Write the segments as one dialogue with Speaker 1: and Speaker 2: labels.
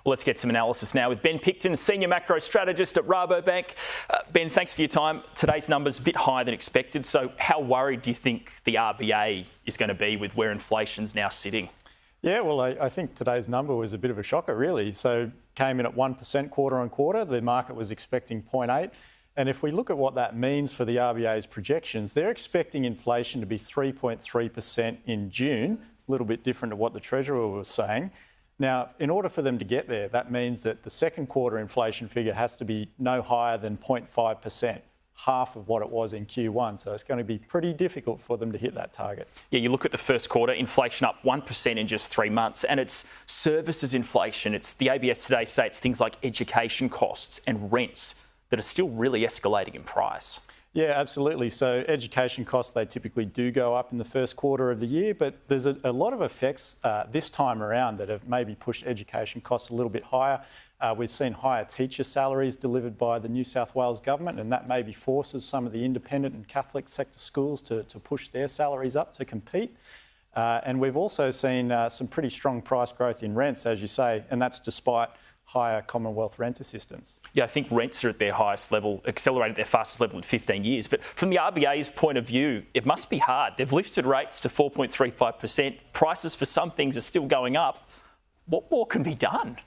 Speaker 1: Well, let's get some analysis now with Ben Picton, Senior Macro Strategist at Rabobank. Ben, thanks for your time. Today's number's a bit higher than expected. So how worried do you think the RBA is going to be with where inflation's now sitting?
Speaker 2: Yeah, well, I think today's number was a bit of a shocker, really. So came in at 1% quarter on quarter. The market was expecting 0.8. And if we look at what that means for the RBA's projections, they're expecting inflation to be 3.3% in June, a little bit different to what the Treasurer was saying. Now, in order for them to get there, that means that the second quarter inflation figure has to be no higher than 0.5%, half of what it was in Q1. So it's going to be pretty difficult for them to hit that target.
Speaker 1: Yeah, you look at the first quarter, inflation up 1% in just 3 months, and it's services inflation. It's the ABS today say it's things like education costs and rents that are still really escalating in price.
Speaker 2: Yeah, absolutely. So education costs, they typically do go up in the first quarter of the year, but there's a lot of effects this time around that have maybe pushed education costs a little bit higher. We've seen higher teacher salaries delivered by the New South Wales government, and that maybe forces some of the independent and Catholic sector schools to push their salaries up to compete. And we've also seen some pretty strong price growth in rents, as you say, and that's despite higher Commonwealth rent assistance.
Speaker 1: Yeah, I think rents are at their highest level, accelerated their fastest level in 15 years. But from the RBA's point of view, it must be hard. They've lifted rates to 4.35%. Prices for some things are still going up. What more can be done?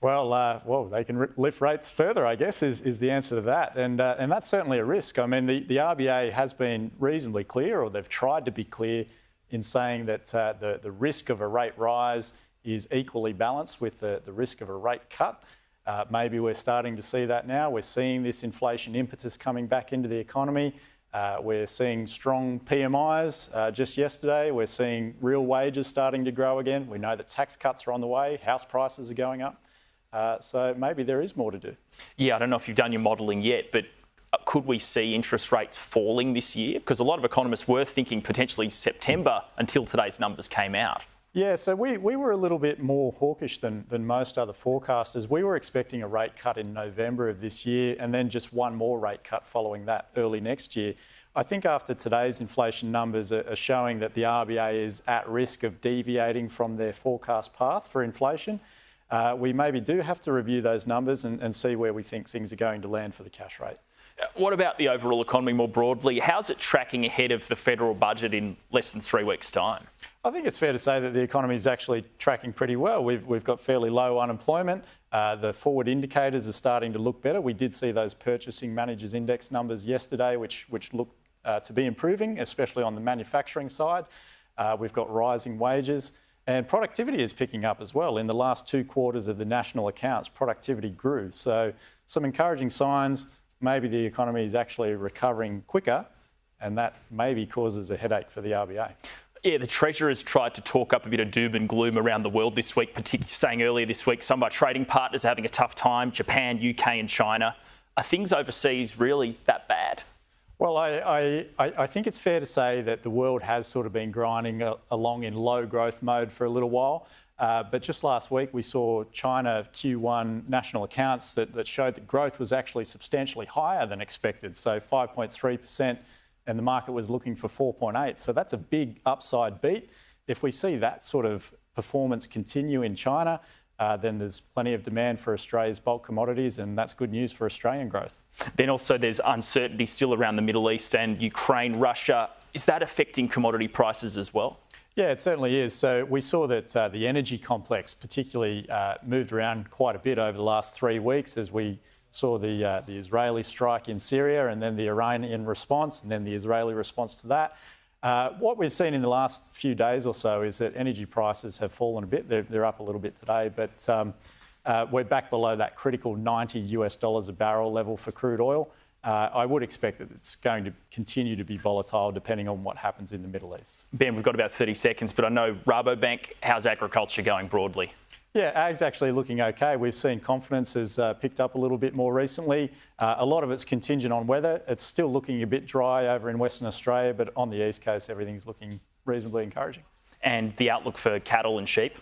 Speaker 2: Well, they can lift rates further, I guess, is the answer to that. And that's certainly a risk. I mean, the RBA has been reasonably clear, or they've tried to be clear in saying that the risk of a rate rise is equally balanced with the risk of a rate cut. Maybe we're starting to see that now. We're seeing this inflation impetus coming back into the economy. We're seeing strong PMIs just yesterday. We're seeing real wages starting to grow again. We know that tax cuts are on the way. House prices are going up. So maybe there is more to do.
Speaker 1: Yeah, I don't know if you've done your modelling yet, but could we see interest rates falling this year? Because a lot of economists were thinking potentially September until today's numbers came out.
Speaker 2: Yeah, so we were a little bit more hawkish than most other forecasters. We were expecting a rate cut in November of this year and then just one more rate cut following that early next year. I think after today's inflation numbers are showing that the RBA is at risk of deviating from their forecast path for inflation, we maybe do have to review those numbers and see where we think things are going to land for the cash rate.
Speaker 1: What about the overall economy more broadly? How's it tracking ahead of the federal budget in less than 3 weeks' time?
Speaker 2: I think it's fair to say that the economy is actually tracking pretty well. We've got fairly low unemployment. The forward indicators are starting to look better. We did see those purchasing managers index numbers yesterday, which look to be improving, especially on the manufacturing side. We've got rising wages. And productivity is picking up as well. In the last 2 quarters of the national accounts, productivity grew. So some encouraging signs. Maybe the economy is actually recovering quicker, and that maybe causes a headache for the RBA.
Speaker 1: Yeah, the Treasurer's tried to talk up a bit of doom and gloom around the world this week, particularly saying earlier this week some of our trading partners are having a tough time, Japan, UK and China. Are things overseas really that bad?
Speaker 2: Well, I think it's fair to say that the world has sort of been grinding along in low growth mode for a little while. But just last week, we saw China Q1 national accounts that showed that growth was actually substantially higher than expected. So 5.3%, and the market was looking for 4.8%. So that's a big upside beat. If we see that sort of performance continue in China, then there's plenty of demand for Australia's bulk commodities, and that's good news for Australian growth.
Speaker 1: Then also there's uncertainty still around the Middle East and Ukraine, Russia. Is that affecting commodity prices as well?
Speaker 2: Yeah, it certainly is. So we saw that the energy complex particularly moved around quite a bit over the last 3 weeks as we saw the Israeli strike in Syria and then the Iranian response and then the Israeli response to that. What we've seen in the last few days or so is that energy prices have fallen a bit. They're up a little bit today, but we're back below that critical $90 a barrel level for crude oil. I would expect that it's going to continue to be volatile depending on what happens in the Middle East.
Speaker 1: Ben, we've got about 30 seconds, but I know Rabobank, how's agriculture going broadly?
Speaker 2: Yeah, ag's actually looking okay. We've seen confidence has picked up a little bit more recently. A lot of it's contingent on weather. It's still looking a bit dry over in Western Australia, but on the East Coast, everything's looking reasonably encouraging.
Speaker 1: And the outlook for cattle and sheep?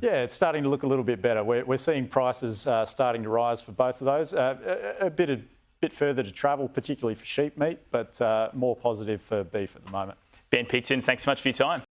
Speaker 2: Yeah, it's starting to look a little bit better. We're seeing prices starting to rise for both of those. A bit further to travel, particularly for sheep meat, but more positive for beef at the moment.
Speaker 1: Ben Picton, thanks so much for your time.